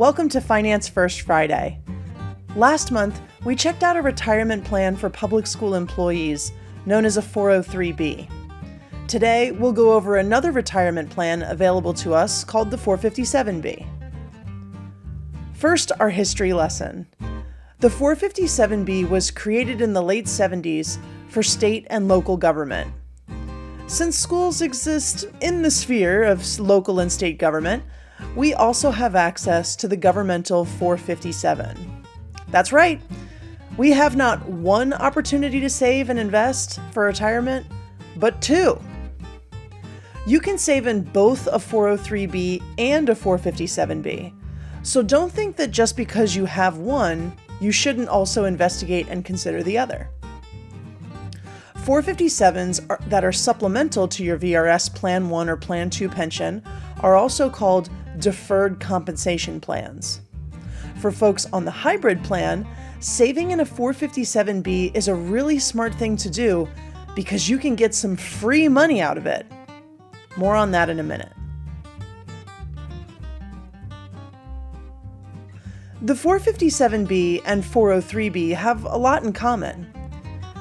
Welcome to Finance First Friday. Last month, we checked out a retirement plan for public school employees, known as a 403B. Today, we'll go over another retirement plan available to us called the 457B. First, our history lesson. The 457B was created in the late 70s for state and local government. Since schools exist in the sphere of local and state government, we also have access to the governmental 457. That's right. We have not one opportunity to save and invest for retirement, but two. You can save in both a 403B and a 457B. So don't think that just because you have one, you shouldn't also investigate and consider the other. 457s that are supplemental to your VRS Plan 1 or Plan 2 pension are also called deferred compensation plans. For folks on the hybrid plan, saving in a 457B is a really smart thing to do because you can get some free money out of it. More on that in a minute. The 457B and 403B have a lot in common.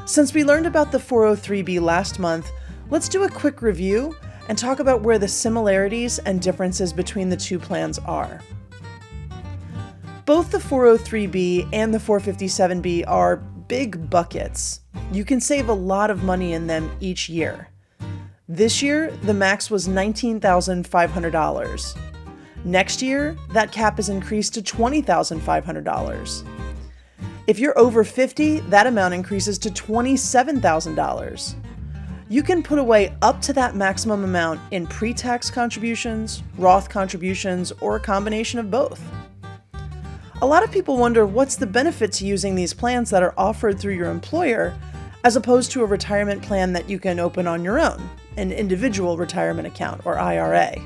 Since we learned about the 403B last month, let's do a quick review and talk about where the similarities and differences between the two plans are. Both the 403B and the 457B are big buckets. You can save a lot of money in them each year. This year, the max was $19,500. Next year, that cap is increased to $20,500. If you're over 50, that amount increases to $27,000. You can put away up to that maximum amount in pre-tax contributions, Roth contributions, or a combination of both. A lot of people wonder what's the benefit to using these plans that are offered through your employer as opposed to a retirement plan that you can open on your own, an individual retirement account or IRA.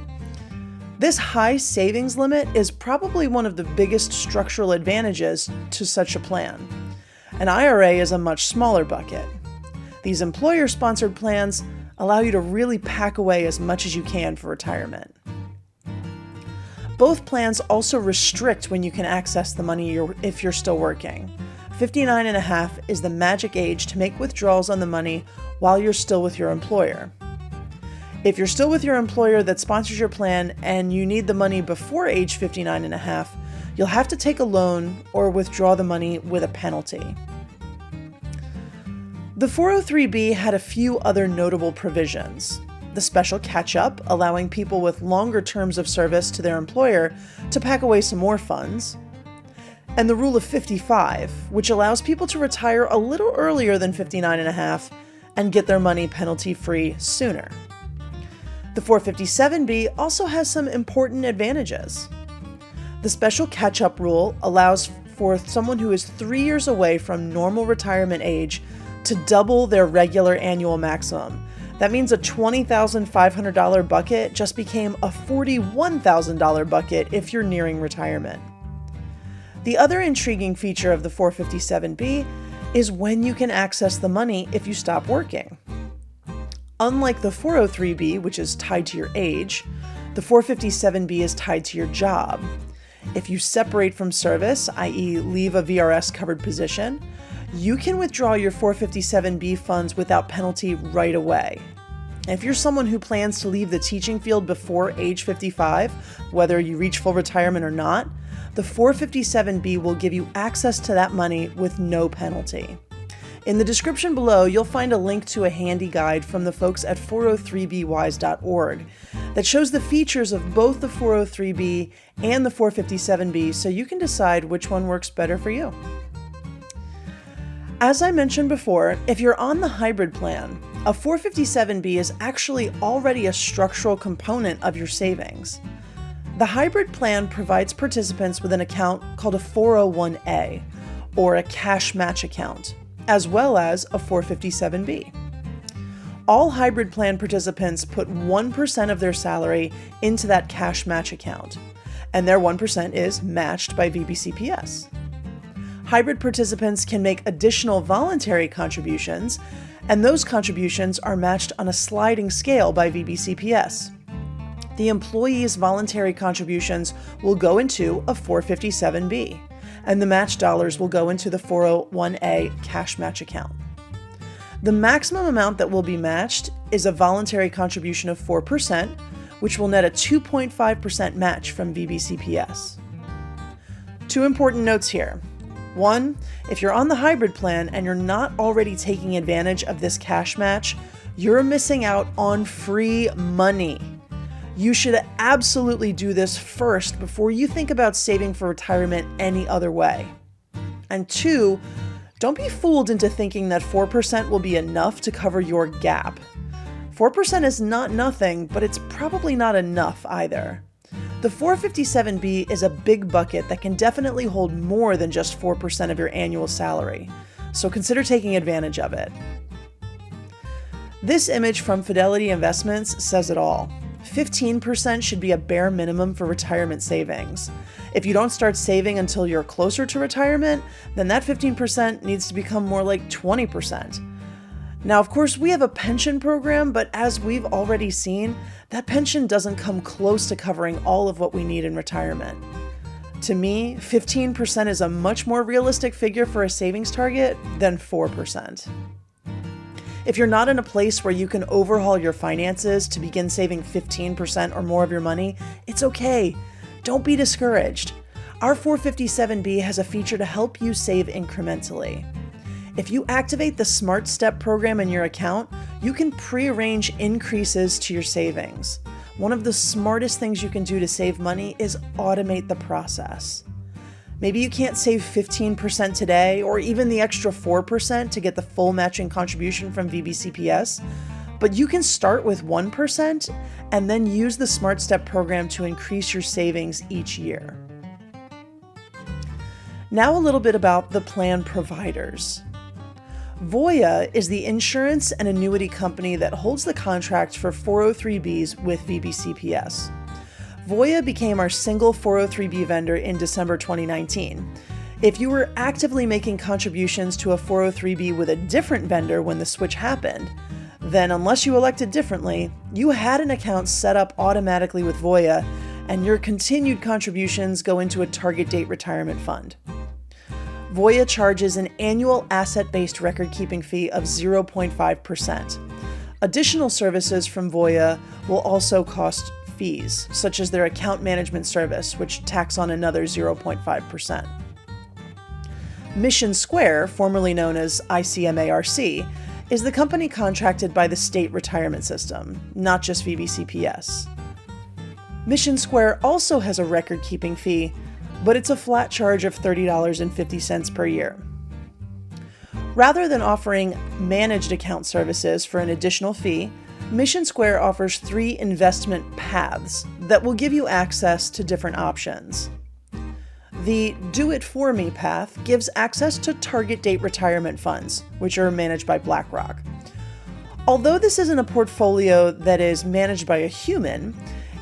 This high savings limit is probably one of the biggest structural advantages to such a plan. An IRA is a much smaller bucket. These employer-sponsored plans allow you to really pack away as much as you can for retirement. Both plans also restrict when you can access the money if you're still working. 59.5 is the magic age to make withdrawals on the money while you're still with your employer. If you're still with your employer that sponsors your plan and you need the money before age 59.5, you'll have to take a loan or withdraw the money with a penalty. The 403B had a few other notable provisions. The special catch-up, allowing people with longer terms of service to their employer to pack away some more funds. And the rule of 55, which allows people to retire a little earlier than 59.5 and get their money penalty-free sooner. The 457B also has some important advantages. The special catch-up rule allows for someone who is 3 years away from normal retirement age to double their regular annual maximum. That means a $20,500 bucket just became a $41,000 bucket if you're nearing retirement. The other intriguing feature of the 457B is when you can access the money if you stop working. Unlike the 403B, which is tied to your age, the 457B is tied to your job. If you separate from service, i.e. leave a VRS-covered position, you can withdraw your 457B funds without penalty right away. If you're someone who plans to leave the teaching field before age 55, whether you reach full retirement or not, the 457B will give you access to that money with no penalty. In the description below, you'll find a link to a handy guide from the folks at 403bwise.org that shows the features of both the 403B and the 457B so you can decide which one works better for you. As I mentioned before, if you're on the hybrid plan, a 457B is actually already a structural component of your savings. The hybrid plan provides participants with an account called a 401A, or a cash match account, as well as a 457B. All hybrid plan participants put 1% of their salary into that cash match account, and their 1% is matched by VBCPS. Hybrid participants can make additional voluntary contributions, and those contributions are matched on a sliding scale by VBCPS. The employee's voluntary contributions will go into a 457B, and the match dollars will go into the 401A cash match account. The maximum amount that will be matched is a voluntary contribution of 4%, which will net a 2.5% match from VBCPS. Two important notes here. One, if you're on the hybrid plan and you're not already taking advantage of this cash match, you're missing out on free money. You should absolutely do this first before you think about saving for retirement any other way. And two, don't be fooled into thinking that 4% will be enough to cover your gap. 4% is not nothing, but it's probably not enough either. The 457B is a big bucket that can definitely hold more than just 4% of your annual salary, so consider taking advantage of it. This image from Fidelity Investments says it all. 15% should be a bare minimum for retirement savings. If you don't start saving until you're closer to retirement, then that 15% needs to become more like 20%. Now, of course, we have a pension program, but as we've already seen, that pension doesn't come close to covering all of what we need in retirement. To me, 15% is a much more realistic figure for a savings target than 4%. If you're not in a place where you can overhaul your finances to begin saving 15% or more of your money, it's okay. Don't be discouraged. Our 457B has a feature to help you save incrementally. If you activate the Smart Step program in your account, you can pre-arrange increases to your savings. One of the smartest things you can do to save money is automate the process. Maybe you can't save 15% today or even the extra 4% to get the full matching contribution from VBCPS, but you can start with 1% and then use the Smart Step program to increase your savings each year. Now a little bit about the plan providers. Voya is the insurance and annuity company that holds the contract for 403Bs with VBCPS. Voya became our single 403B vendor in December 2019. If you were actively making contributions to a 403B with a different vendor when the switch happened, then unless you elected differently, you had an account set up automatically with Voya, and your continued contributions go into a target date retirement fund. Voya charges an annual asset-based record-keeping fee of 0.5%. Additional services from Voya will also cost fees, such as their account management service, which tacks on another 0.5%. Mission Square, formerly known as ICMARC, is the company contracted by the state retirement system, not just VBCPS. Mission Square also has a record-keeping fee, but it's a flat charge of $30.50 per year. Rather than offering managed account services for an additional fee, Mission Square offers 3 investment paths that will give you access to different options. The Do It For Me path gives access to target date retirement funds, which are managed by BlackRock. Although this isn't a portfolio that is managed by a human,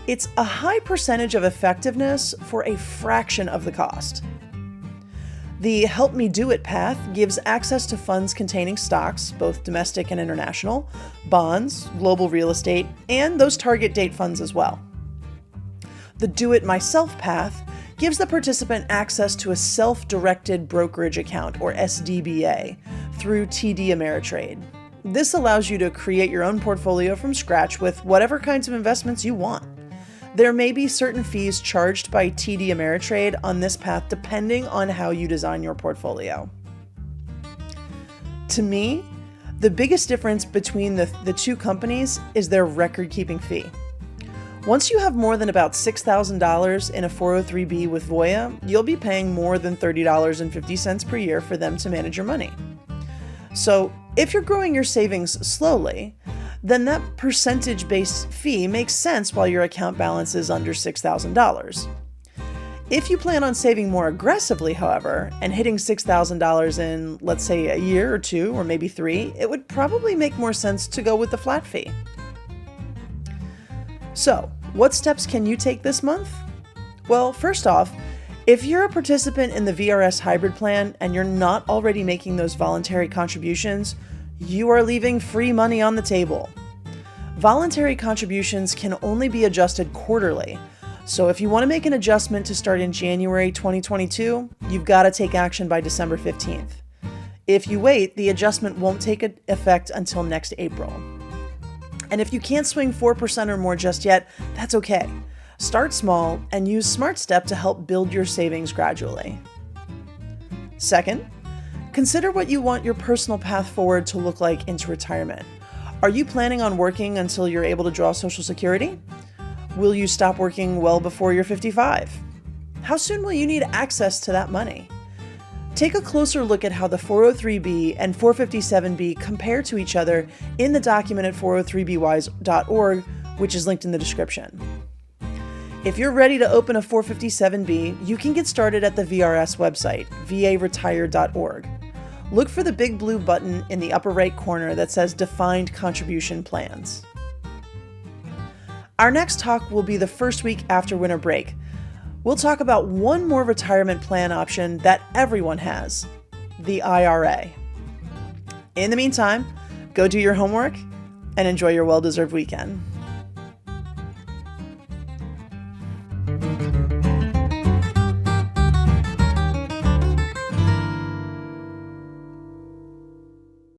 it's a high percentage of effectiveness for a fraction of the cost. The Help Me Do It path gives access to funds containing stocks, both domestic and international, bonds, global real estate, and those target date funds as well. The Do It Myself path gives the participant access to a self-directed brokerage account, or SDBA, through TD Ameritrade. This allows you to create your own portfolio from scratch with whatever kinds of investments you want. There may be certain fees charged by TD Ameritrade on this path depending on how you design your portfolio. To me, the biggest difference between the two companies is their record-keeping fee. Once you have more than about $6,000 in a 403B with Voya, you'll be paying more than $30.50 per year for them to manage your money. So if you're growing your savings slowly, then that percentage-based fee makes sense while your account balance is under $6,000. If you plan on saving more aggressively, however, and hitting $6,000 in, let's say, a year or 2, or maybe 3, it would probably make more sense to go with the flat fee. So, what steps can you take this month? Well, first off, if you're a participant in the VRS hybrid plan and you're not already making those voluntary contributions, you are leaving free money on the table. Voluntary contributions can only be adjusted quarterly. So if you want to make an adjustment to start in January 2022, you've got to take action by December 15th. If you wait, the adjustment won't take effect until next April. And if you can't swing 4% or more just yet, that's okay. Start small and use Smart Step to help build your savings gradually. Second, consider what you want your personal path forward to look like into retirement. Are you planning on working until you're able to draw Social Security? Will you stop working well before you're 55? How soon will you need access to that money? Take a closer look at how the 403b and 457b compare to each other in the document at 403bwise.org, which is linked in the description. If you're ready to open a 457b, you can get started at the VRS website, varetire.org. Look for the big blue button in the upper right corner that says Defined Contribution Plans. Our next talk will be the first week after winter break. We'll talk about one more retirement plan option that everyone has, the IRA. In the meantime, go do your homework and enjoy your well-deserved weekend.